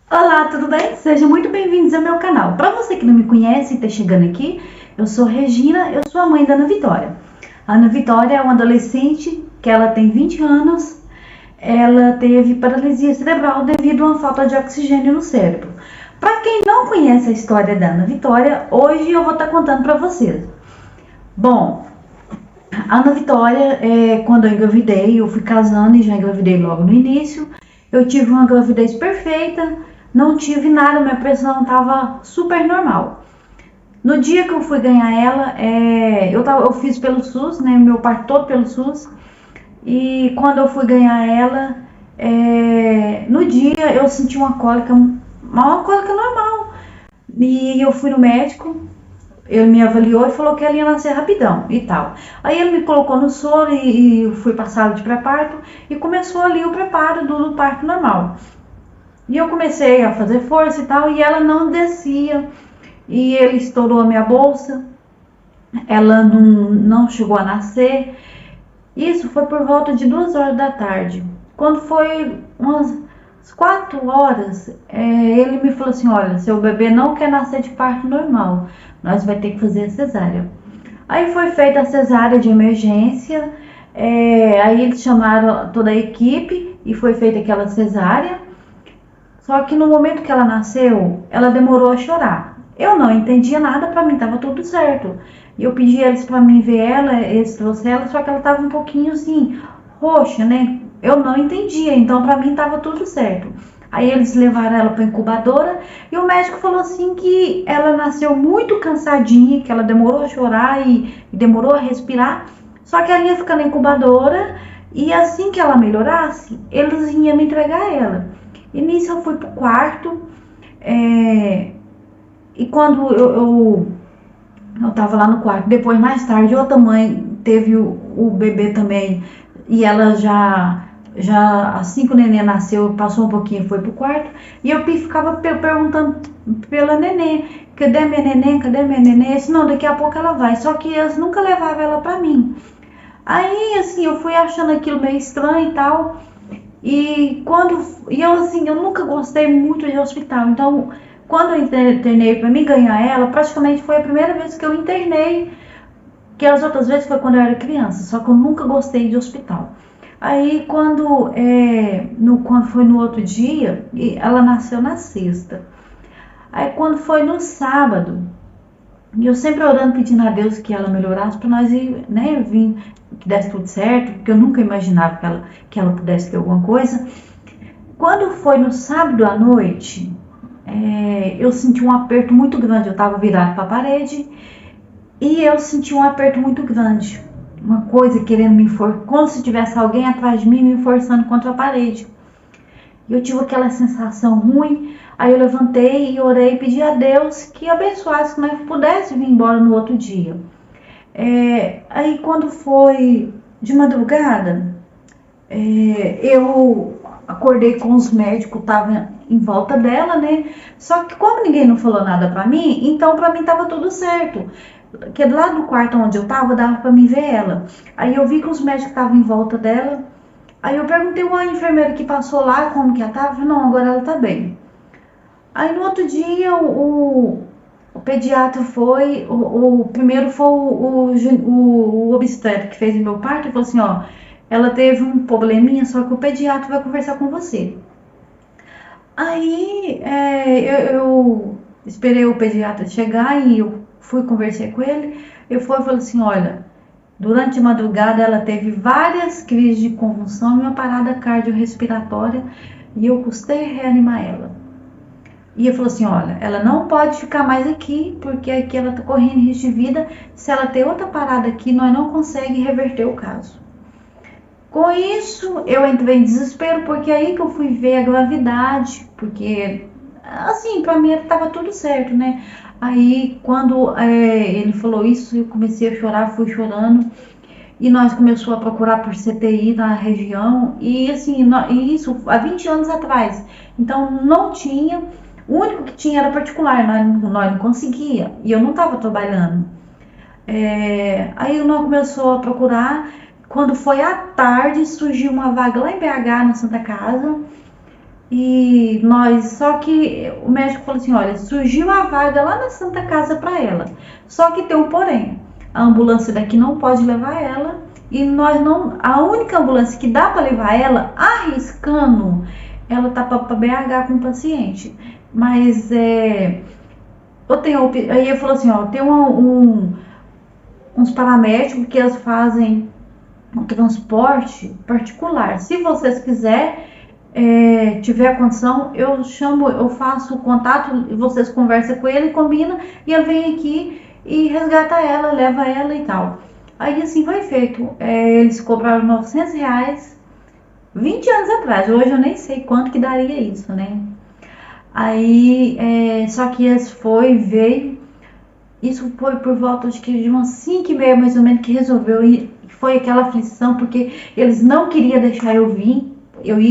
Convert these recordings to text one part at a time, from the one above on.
Olá, tudo bem? Sejam muito bem-vindos ao meu canal. Para você que não me conhece e está chegando aqui, eu sou Regina, eu sou a mãe da Ana Vitória. A Ana Vitória é uma adolescente que ela tem 20 anos, ela teve paralisia cerebral devido a uma falta de oxigênio no cérebro. Para quem não conhece a história da Ana Vitória, hoje eu vou estar contando para vocês. Bom, a Ana Vitória, quando eu engravidei, eu fui casando e já engravidei logo no início. Eu tive uma gravidez perfeita, não tive nada, minha pressão estava super normal. No dia que eu fui ganhar ela, eu fiz pelo SUS, né, meu parto todo pelo SUS. E quando eu fui ganhar ela, no dia eu senti uma cólica normal. E eu fui no médico, ele me avaliou e falou que ela ia nascer rapidão e tal. Aí ele me colocou no soro e fui para a sala de pré-parto e começou ali o preparo do parto normal. E eu comecei a fazer força e tal, e ela não descia. E ele estourou a minha bolsa, ela não chegou a nascer. Isso foi por volta de 2 horas da tarde. Quando foi umas 4 horas, ele me falou assim: olha, seu bebê não quer nascer de parto normal, nós vai ter que fazer a cesárea. Aí foi feita a cesárea de emergência, aí eles chamaram toda a equipe e foi feita aquela cesárea. Só que no momento que ela nasceu, ela demorou a chorar. Eu não entendia nada, pra mim tava tudo certo. E eu pedi eles pra mim ver ela, eles trouxeram ela, só que ela tava um pouquinho assim, roxa, né? Eu não entendia, então pra mim tava tudo certo. Aí eles levaram ela pra incubadora e o médico falou assim que ela nasceu muito cansadinha, que ela demorou a chorar e demorou a respirar. Só que ela ia ficar na incubadora e assim que ela melhorasse, eles iam me entregar ela. E nisso eu fui pro quarto, e quando eu tava lá no quarto, depois mais tarde outra mãe teve o bebê também, e ela já assim que o neném nasceu, passou um pouquinho e foi pro quarto, e eu ficava perguntando pela neném, cadê minha neném, cadê minha neném? Eu disse, não, daqui a pouco ela vai, só que eles nunca levavam ela pra mim. Aí assim, eu fui achando aquilo meio estranho e tal. E eu assim, eu nunca gostei muito de hospital. Então, quando eu internei para mim ganhar ela, praticamente foi a primeira vez que eu internei, que as outras vezes foi quando eu era criança, só que eu nunca gostei de hospital. Aí quando foi no outro dia, ela nasceu na sexta. Aí quando foi no sábado, e eu sempre orando, pedindo a Deus que ela melhorasse para nós ir, né, vir, que desse tudo certo, porque eu nunca imaginava que ela pudesse ter alguma coisa. Quando foi no sábado à noite, eu senti um aperto muito grande. Eu estava virado para a parede e eu senti um aperto muito grande. Uma coisa querendo me forçar, como se tivesse alguém atrás de mim me forçando contra a parede. E eu tive aquela sensação ruim. Aí eu levantei e orei e pedi a Deus que abençoasse, que nós pudesse vir embora no outro dia. Aí quando foi de madrugada, eu acordei com os médicos, tava em volta dela, né? Só que como ninguém não falou nada pra mim, então pra mim tava tudo certo. Porque lá do quarto onde eu tava, dava pra mim ver ela. Aí eu vi que os médicos estavam em volta dela. Aí eu perguntei uma enfermeira que passou lá como que ela tava. Não, agora ela tá bem. Aí no outro dia o pediatra foi, primeiro foi o obstetra que fez o meu parto e falou assim, ó, ela teve um probleminha, só que o pediatra vai conversar com você. Aí eu esperei o pediatra chegar e eu fui conversar com ele. Eu falei assim, olha, durante a madrugada ela teve várias crises de convulsão e uma parada cardiorrespiratória e eu custei reanimar ela. E ele falou assim, olha, ela não pode ficar mais aqui, porque aqui ela tá correndo risco de vida. Se ela ter outra parada aqui, nós não conseguimos reverter o caso. Com isso, eu entrei em desespero, porque aí que eu fui ver a gravidade, porque, assim, pra mim tava tudo certo, né? Aí, quando ele falou isso, eu comecei a chorar, fui chorando, e nós começamos a procurar por CTI na região, e assim, isso há 20 anos atrás. Então, não tinha, o único que tinha era particular, nós não conseguia, e eu não estava trabalhando. Aí nós começamos a procurar. Quando foi à tarde, surgiu uma vaga lá em BH, na Santa Casa. Só que o médico falou assim, olha, surgiu a vaga lá na Santa Casa para ela. Só que tem um porém, a ambulância daqui não pode levar ela e nós não, a única ambulância que dá para levar ela, arriscando, ela tá para BH com o paciente. Mas aí ele falou assim, ó, tem uns paramédicos que eles fazem um transporte particular. Se vocês quiserem, tiver condição, eu faço o contato e vocês conversam com ele, combina e ele vem aqui e resgata ela, leva ela e tal. Aí assim foi feito. Eles cobraram R$ 900 20 anos atrás. Hoje eu nem sei quanto que daria isso, né? Aí, só que veio. Isso foi por volta, acho que de umas 5h30 mais ou menos, que resolveu ir. Foi aquela aflição, porque eles não queriam deixar eu ir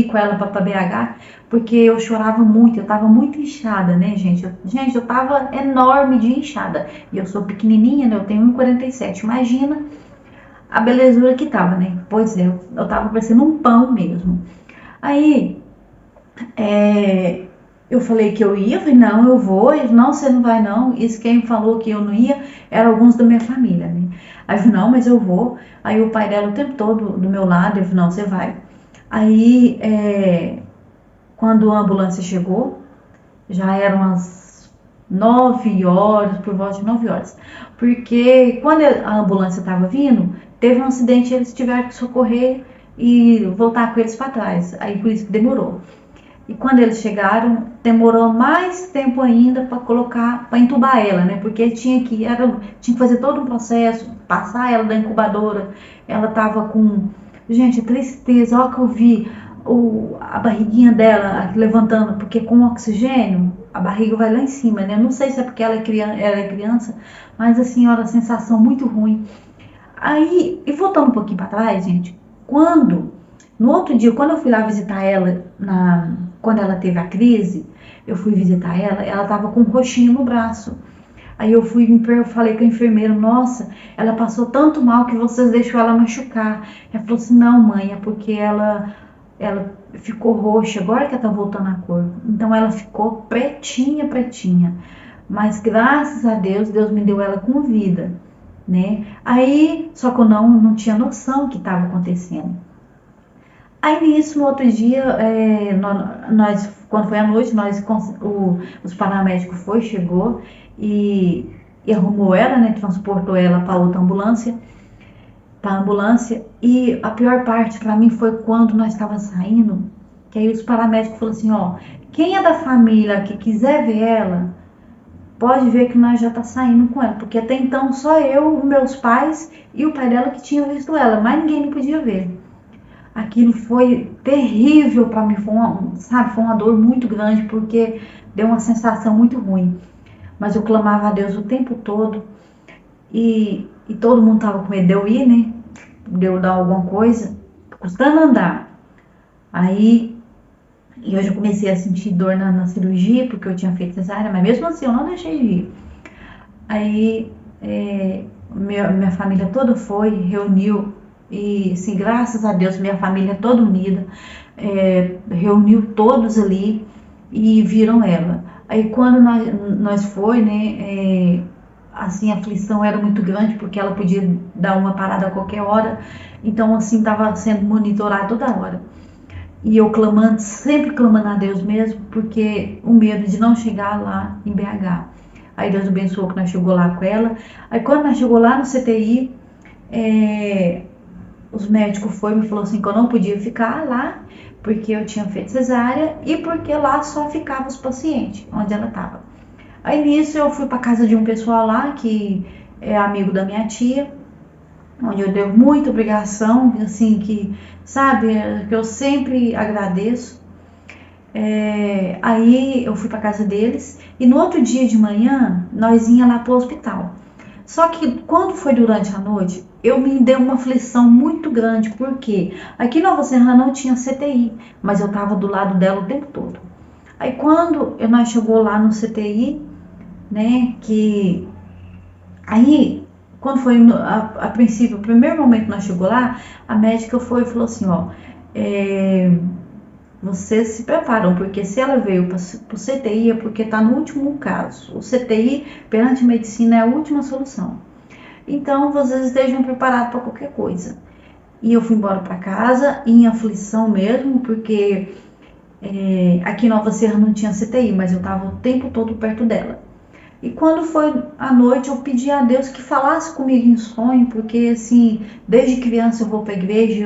com ela para BH, porque eu chorava muito, eu tava muito inchada, né, gente? Eu tava enorme de inchada. E eu sou pequenininha, né? Eu tenho 1,47. Imagina a belezura que tava, né? Pois é, eu tava parecendo um pão mesmo. Aí, eu falei que eu ia, eu falei, não, eu vou. Ele, não, você não vai não. Isso quem falou que eu não ia eram alguns da minha família, né? Aí eu falei, não, mas eu vou. Aí o pai dela o tempo todo do meu lado, ele falou, não, você vai. Aí, quando a ambulância chegou, já eram as 9 horas, por volta de 9 horas. Porque quando a ambulância estava vindo, teve um acidente, eles tiveram que socorrer e voltar com eles para trás. Aí por isso que demorou. E quando eles chegaram, demorou mais tempo ainda para entubar ela, né? Porque tinha que fazer todo um processo, passar ela da incubadora. Ela tava com, gente, tristeza. Olha que eu vi a barriguinha dela levantando, porque com oxigênio a barriga vai lá em cima, né? Não sei se é porque ela é criança, mas assim, olha, a sensação muito ruim. Aí, e voltando um pouquinho para trás, gente, no outro dia, quando eu fui lá visitar ela, quando ela teve a crise, eu fui visitar ela estava com um roxinho no braço. Aí eu falei com a enfermeira, nossa, ela passou tanto mal que vocês deixou ela machucar. Ela falou assim, não, mãe, é porque ela ficou roxa, agora que ela tá voltando a cor. Então ela ficou pretinha. Mas graças a Deus, Deus me deu ela com vida, né? Aí, só que eu não tinha noção que estava acontecendo. Aí nisso, no outro dia, quando foi à noite, os paramédicos chegou e arrumou ela, né? Transportou ela para outra ambulância. E a pior parte para mim foi quando nós estávamos saindo, que aí os paramédicos falaram assim, ó, quem é da família que quiser ver ela, pode ver que nós já tá saindo com ela, porque até então só eu, meus pais e o pai dela que tinham visto ela, mas ninguém não podia ver. Aquilo foi terrível para mim, foi uma dor muito grande, porque deu uma sensação muito ruim. Mas eu clamava a Deus o tempo todo e todo mundo tava com medo de eu ir, né? De eu dar alguma coisa, custando andar. Aí eu já comecei a sentir dor na cirurgia, porque eu tinha feito cesárea, mas mesmo assim eu não deixei de ir. Aí minha família toda reuniu. E assim, graças a Deus, minha família toda unida, reuniu todos ali e viram ela. Aí quando nós foi, né, assim, a aflição era muito grande, porque ela podia dar uma parada a qualquer hora, então assim, estava sendo monitorada toda hora. E eu sempre clamando a Deus mesmo, porque o medo de não chegar lá em BH. Aí Deus abençoou que nós chegou lá com ela. Aí quando nós chegou lá no CTI, os médicos me falou assim que eu não podia ficar lá, porque eu tinha feito cesárea e porque lá só ficavam os pacientes, onde ela estava. Aí nisso eu fui para casa de um pessoal lá, que é amigo da minha tia, onde eu devo muita obrigação, assim, que, sabe, que eu sempre agradeço. Aí eu fui para casa deles e no outro dia de manhã nós ia lá para o hospital. Só que quando foi durante a noite, eu me dei uma aflição muito grande, porque aqui em Nova Serrana não tinha CTI, mas eu estava do lado dela o tempo todo. Aí quando nós chegou lá no CTI, né, quando foi a princípio, o primeiro momento que nós chegou lá, a médica e falou assim, ó, vocês se preparam, porque se ela veio para o CTI é porque está no último caso. O CTI, perante a medicina, é a última solução. Então, vocês estejam preparados para qualquer coisa. E eu fui embora para casa, em aflição mesmo, porque aqui em Nova Serra não tinha CTI, mas eu estava o tempo todo perto dela. E quando foi à noite, eu pedi a Deus que falasse comigo em sonho, porque assim, desde criança eu vou para a igreja,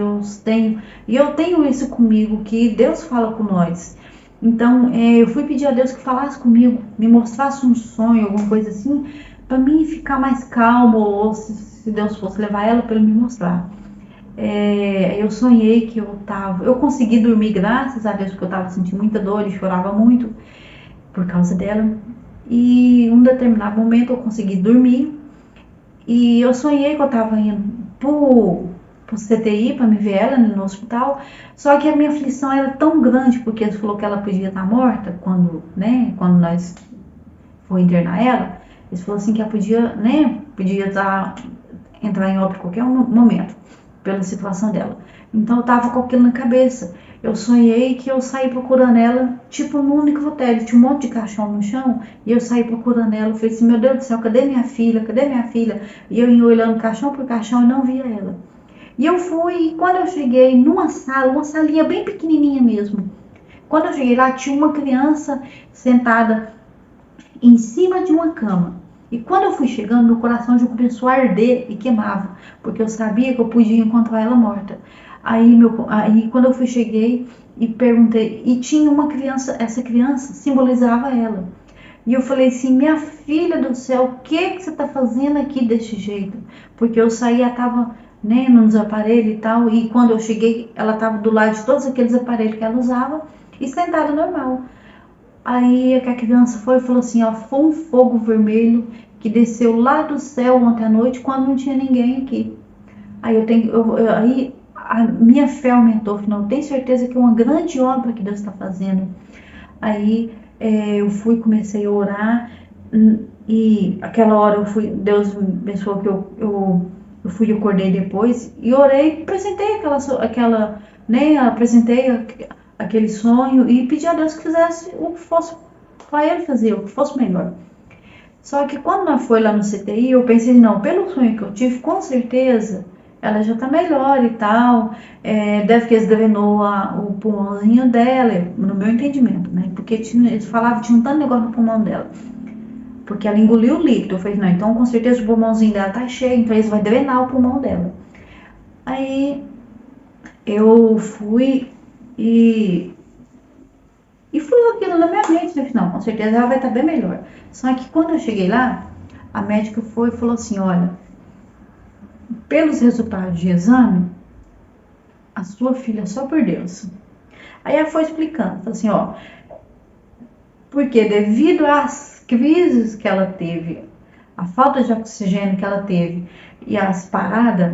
eu tenho isso comigo, que Deus fala com nós. Então, eu fui pedir a Deus que falasse comigo, me mostrasse um sonho, alguma coisa assim, para mim ficar mais calmo, ou se Deus fosse levar ela para ele me mostrar. Eu sonhei que eu consegui dormir, graças a Deus, porque eu estava sentindo muita dor e chorava muito por causa dela. E em um determinado momento eu consegui dormir e eu sonhei que eu estava indo pro CTI para me ver ela no hospital. Só que a minha aflição era tão grande, porque eles falaram que ela podia estar morta quando nós foi internar ela. Eles falaram assim que ela podia entrar em óbito a qualquer momento, pela situação dela. Então eu tava com aquilo na cabeça. Eu sonhei que eu saí procurando ela, tipo no necrotério, tinha um monte de caixão no chão, e eu saí procurando ela. Eu falei assim, meu Deus do céu, cadê minha filha? Cadê minha filha? E eu ia olhando caixão por caixão e não via ela. E eu fui, e quando eu cheguei numa sala, uma salinha bem pequenininha mesmo. Quando eu cheguei lá, tinha uma criança sentada em cima de uma cama. E quando eu fui chegando, meu coração já começou a arder e queimava, porque eu sabia que eu podia encontrar ela morta. Aí quando eu cheguei e perguntei, e tinha uma criança, essa criança simbolizava ela. E eu falei assim, minha filha do céu, o que você está fazendo aqui desse jeito? Porque eu saí, ela estava nos aparelhos e tal, e quando eu cheguei, ela estava do lado de todos aqueles aparelhos que ela usava, e sentada normal. Aí a criança foi e falou assim, ó, foi um fogo vermelho que desceu lá do céu ontem à noite, quando não tinha ninguém aqui. Aí a minha fé aumentou, afinal, eu tenho certeza que é uma grande obra que Deus está fazendo. Aí eu comecei a orar, e aquela hora Deus me abençoou que eu acordei depois e orei, apresentei aquele sonho e pedi a Deus que fizesse o que fosse para ele fazer, o que fosse melhor. Só que quando nós foi lá no CTI, eu pensei, não, pelo sonho que eu tive, com certeza ela já tá melhor e tal, deve que eles drenou o pulmãozinho dela, no meu entendimento, né? Porque eles falavam que tinha um tanto de negócio no pulmão dela, porque ela engoliu o líquido. Eu falei, não, então com certeza o pulmãozinho dela tá cheio, então eles vão drenar o pulmão dela. Aí eu fui e fui aquilo na minha mente, né? Não, com certeza ela vai estar bem melhor. Só que quando eu cheguei lá, a médica foi e falou assim, olha, pelos resultados de exame, a sua filha é só por Deus. Aí ela foi explicando, falou assim, ó, porque devido às crises que ela teve, a falta de oxigênio que ela teve e as paradas,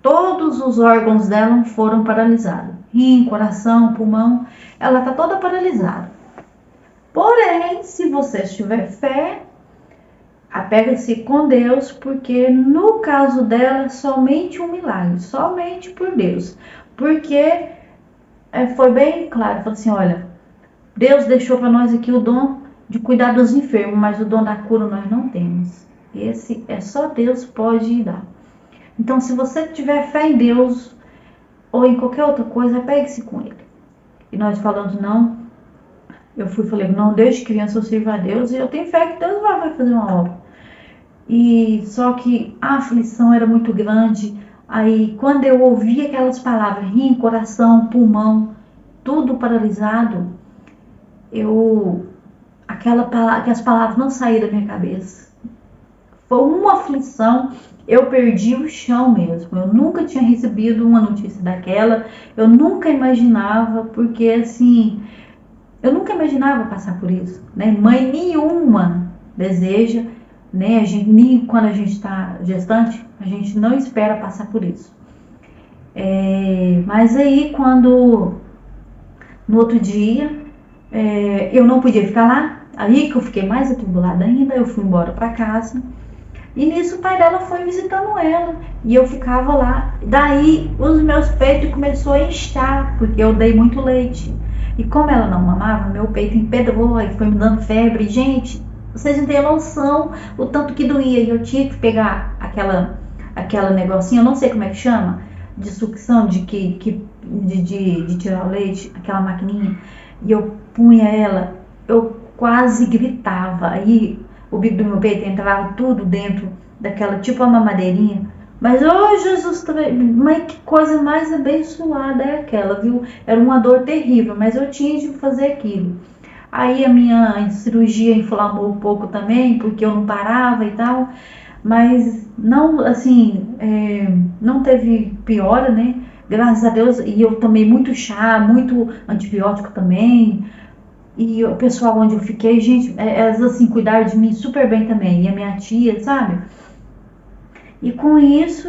todos os órgãos dela foram paralisados. Rim, coração, pulmão, ela está toda paralisada. Porém, se você tiver fé, apega-se com Deus, porque no caso dela, somente um milagre, somente por Deus. Porque foi bem claro, falou assim, olha, Deus deixou para nós aqui o dom de cuidar dos enfermos, mas o dom da cura nós não temos. Esse só Deus pode dar. Então, se você tiver fé em Deus, ou em qualquer outra coisa, pegue-se com Ele. E nós falando, não, falei, não, desde criança eu sirvo a Deus, e eu tenho fé que Deus vai fazer uma obra. E só que a aflição era muito grande. Aí, quando eu ouvi aquelas palavras, rim, coração, pulmão, tudo paralisado, aquelas palavras não saíram da minha cabeça. Foi uma aflição, eu perdi o chão mesmo. Eu nunca tinha recebido uma notícia daquela, eu nunca imaginava, porque assim, eu nunca imaginava passar por isso, né? Mãe nenhuma deseja, né? Nem quando a gente está gestante, a gente não espera passar por isso. Mas aí, quando no outro dia eu não podia ficar lá, aí que eu fiquei mais atribulada ainda, eu fui embora para casa. E nisso o pai dela foi visitando ela. E eu ficava lá. Daí os meus peitos começou a inchar, porque eu dei muito leite. E como ela não mamava, meu peito empedrou, e foi me dando febre. Gente, vocês não têm noção o tanto que doía. E eu tinha que pegar aquela negocinho, eu não sei como é que chama, de sucção, de tirar o leite, aquela maquininha. E eu punha ela, eu quase gritava. Aí o bico do meu peito entrava tudo dentro daquela, tipo a mamadeirinha. Mas, oh Jesus, mas que coisa mais abençoada é aquela, viu? Era uma dor terrível, mas eu tinha de fazer aquilo. Aí a minha cirurgia inflamou um pouco também, porque eu não parava e tal. Mas não, assim, não teve piora, né? Graças a Deus. E eu tomei muito chá, muito antibiótico também. E o pessoal onde eu fiquei, gente, elas assim cuidaram de mim super bem também. E a minha tia, sabe? E com isso,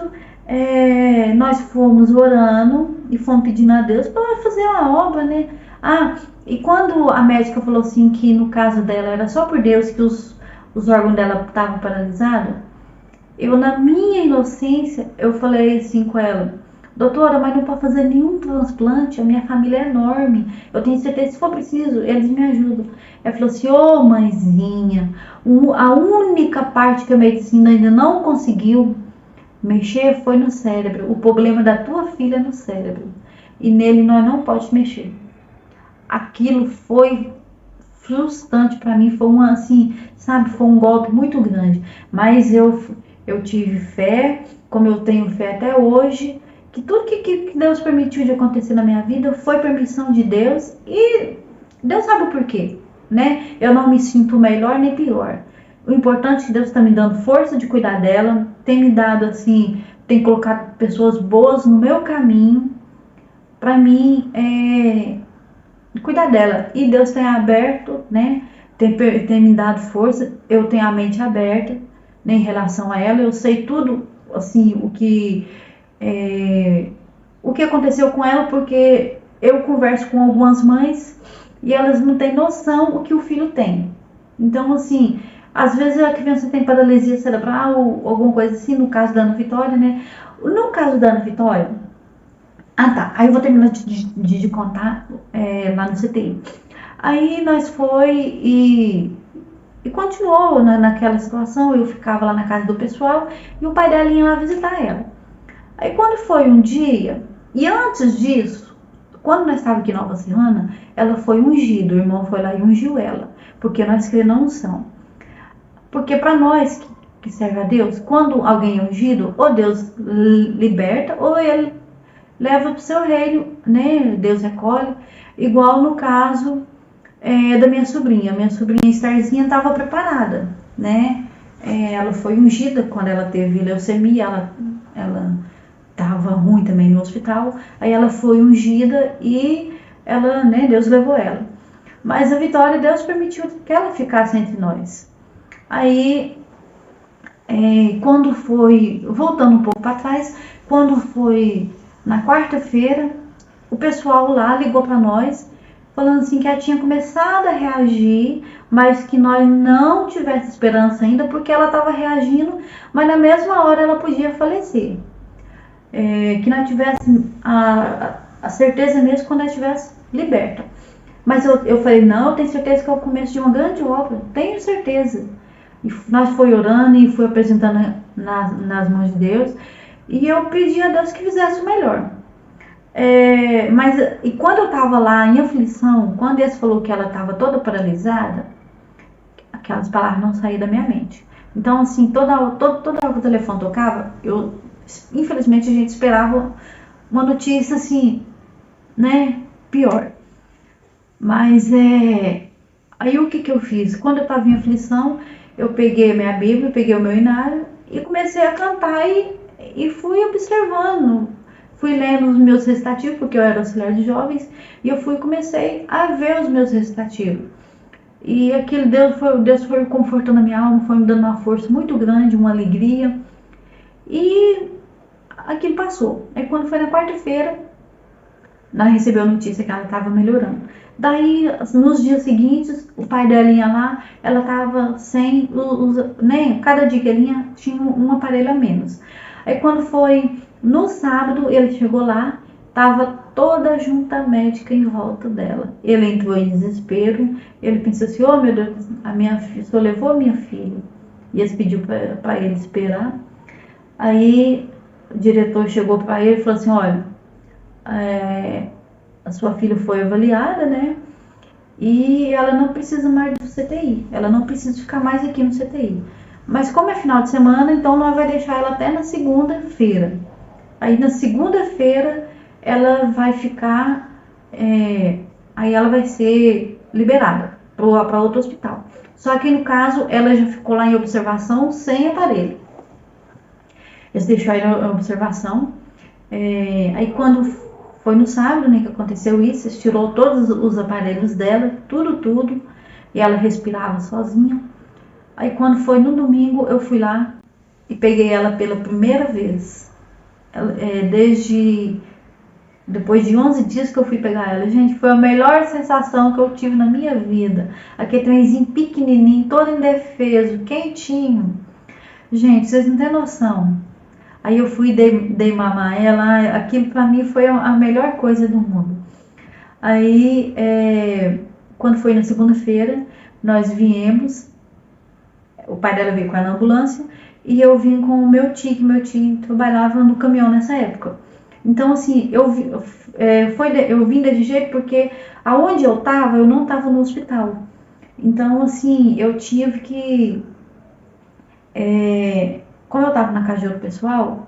nós fomos orando e fomos pedindo a Deus para fazer uma obra, né? Ah, e quando a médica falou assim que no caso dela era só por Deus que os órgãos dela estavam paralisados, eu na minha inocência, eu falei assim com ela: doutora, mas não pode fazer nenhum transplante, a minha família é enorme, eu tenho certeza que se for preciso, eles me ajudam. Ela falou assim: ô mãezinha, a única parte que a medicina ainda não conseguiu mexer foi no cérebro. O problema da tua filha é no cérebro, e nele nós não podemos mexer. Aquilo foi frustrante para mim, foi assim, sabe, foi um golpe muito grande, mas eu tive fé, como eu tenho fé até hoje, que tudo que Deus permitiu de acontecer na minha vida foi permissão de Deus, e Deus sabe o porquê, né? Eu não me sinto melhor nem pior. O importante é que Deus está me dando força de cuidar dela, tem me dado assim, tem colocado pessoas boas no meu caminho, para mim cuidar dela. E Deus tem aberto, né? Tem me dado força, eu tenho a mente aberta, né, em relação a ela. Eu sei tudo, assim, o que aconteceu com ela, porque eu converso com algumas mães e elas não têm noção o que o filho tem. Então, assim, às vezes a criança tem paralisia cerebral ou alguma coisa assim, no caso da Ana Vitória, né? No caso da Ana Vitória, tá, aí eu vou terminar de contar lá no CTI. Aí nós foi e continuou naquela situação. Eu ficava lá na casa do pessoal e o pai dela ia lá visitar ela. Aí quando foi um dia, e antes disso, quando nós estávamos aqui em Nova Serrana, ela foi ungida, o irmão foi lá e ungiu ela, porque nós cremos na unção. Porque para nós que serve a Deus, quando alguém é ungido, ou Deus liberta, ou ele leva para o seu reino, né? Deus recolhe, igual no caso da minha sobrinha. Minha sobrinha Starzinha estava preparada, né? Ela foi ungida quando ela teve leucemia, ela estava ruim também no hospital, aí ela foi ungida e ela, né, Deus levou ela. Mas a Vitória, Deus permitiu que ela ficasse entre nós. Aí, quando foi, voltando um pouco para trás, quando foi na quarta-feira, o pessoal lá ligou para nós, falando assim que ela tinha começado a reagir, mas que nós não tivesse esperança ainda, porque ela estava reagindo, mas na mesma hora ela podia falecer. Que nós tivesse a certeza mesmo quando ela estivesse liberta. Mas eu falei: não, eu tenho certeza que é o começo de uma grande obra, tenho certeza. E nós foi orando e foi apresentando nas mãos de Deus, e eu pedi a Deus que fizesse o melhor. E quando eu estava lá em aflição, quando Deus falou que ela estava toda paralisada, aquelas palavras não saíam da minha mente. Então, assim, toda hora que o telefone tocava, infelizmente a gente esperava uma notícia assim, né, pior. Mas aí o que eu fiz? Quando eu estava em aflição, eu peguei a minha Bíblia, peguei o meu inário e comecei a cantar e fui observando, fui lendo os meus recitativos, porque eu era auxiliar de jovens, e eu comecei a ver os meus recitativos. E aquele Deus foi confortando a minha alma, foi me dando uma força muito grande, uma alegria. E aquilo passou. Aí quando foi na quarta-feira, nós recebemos a notícia que ela estava melhorando. Daí, nos dias seguintes, o pai dela ia lá, ela tava sem, nem cada dia que ele ia, tinha um aparelho a menos. Aí quando foi no sábado, ele chegou lá, tava toda a junta médica em volta dela. Ele entrou em desespero, ele pensou assim, oh meu Deus, a minha filha, só levou a minha filha. E eles pediu para ele esperar. Aí o diretor chegou para ele e falou assim, olha, a sua filha foi avaliada, né? E ela não precisa mais do CTI, ela não precisa ficar mais aqui no CTI. Mas como é final de semana, então nós vai deixar ela até na segunda-feira. Aí na segunda-feira ela vai ficar, aí ela vai ser liberada para outro hospital. Só que no caso ela já ficou lá em observação sem aparelho. Eles deixaram ela em observação. Aí quando foi no sábado, né, que aconteceu isso, eles tirou todos os aparelhos dela, tudo, e ela respirava sozinha. Aí quando foi no domingo, eu fui lá e peguei ela pela primeira vez. Depois de 11 dias que eu fui pegar ela, gente, foi a melhor sensação que eu tive na minha vida. Aquele trenzinho pequenininho, todo indefeso, quentinho. Gente, vocês não têm noção. Aí eu fui e dei mamar ela, aquilo pra mim foi a melhor coisa do mundo. Aí, quando foi na segunda-feira, nós viemos, o pai dela veio com ela na ambulância, e eu vim com o meu tio, que meu tio trabalhava no caminhão nessa época. Então, assim, eu vim desse jeito porque aonde eu tava, eu não tava no hospital. Então, assim, eu tive que... como eu tava na casa de outro pessoal,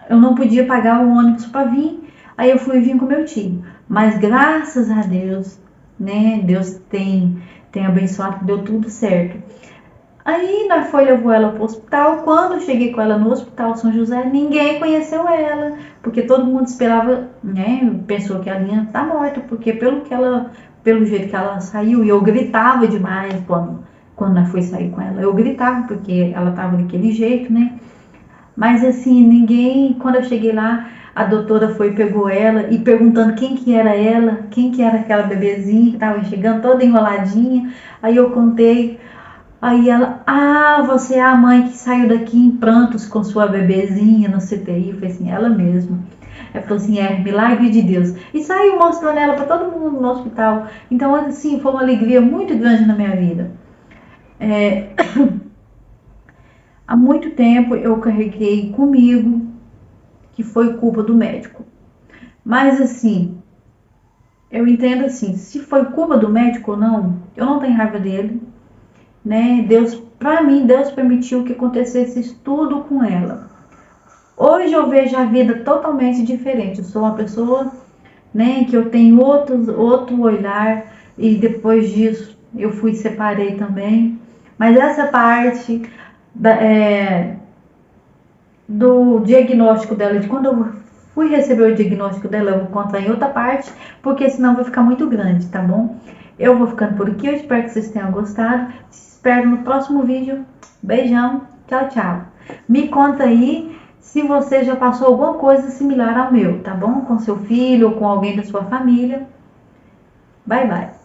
eu não podia pagar o ônibus para vir, aí eu fui vir com meu tio. Mas graças a Deus, né, Deus tem abençoado, deu tudo certo. Aí nós levou ela pro hospital. Quando eu cheguei com ela no hospital São José, ninguém conheceu ela, porque todo mundo esperava, né, pensou que ela ia estar morta, porque pelo jeito que ela saiu, e eu gritava demais quando nós foi sair com ela, eu gritava porque ela tava daquele jeito, né? Mas assim, ninguém, quando eu cheguei lá, a doutora foi, pegou ela e perguntando quem que era ela, quem que era aquela bebezinha que tava chegando toda enroladinha. Aí eu contei, aí ela, você é a mãe que saiu daqui em prantos com sua bebezinha no CTI. Eu falei assim, ela mesma. Ela falou assim, milagre de Deus. E saiu mostrando ela para todo mundo no hospital. Então assim, foi uma alegria muito grande na minha vida. Há muito tempo eu carreguei comigo que foi culpa do médico. Mas assim, eu entendo assim, se foi culpa do médico ou não, eu não tenho raiva dele, né? Deus permitiu que acontecesse isso tudo com ela. Hoje eu vejo a vida totalmente diferente. Eu sou uma pessoa, né, que eu tenho outro olhar, e depois disso eu separei também. Mas essa parte do diagnóstico dela, de quando eu fui receber o diagnóstico dela, eu vou contar em outra parte, porque senão vai ficar muito grande, tá bom? Eu vou ficando por aqui, eu espero que vocês tenham gostado. Espero no próximo vídeo. Beijão, tchau, tchau. Me conta aí se você já passou alguma coisa similar ao meu, tá bom? Com seu filho ou com alguém da sua família. Bye, bye.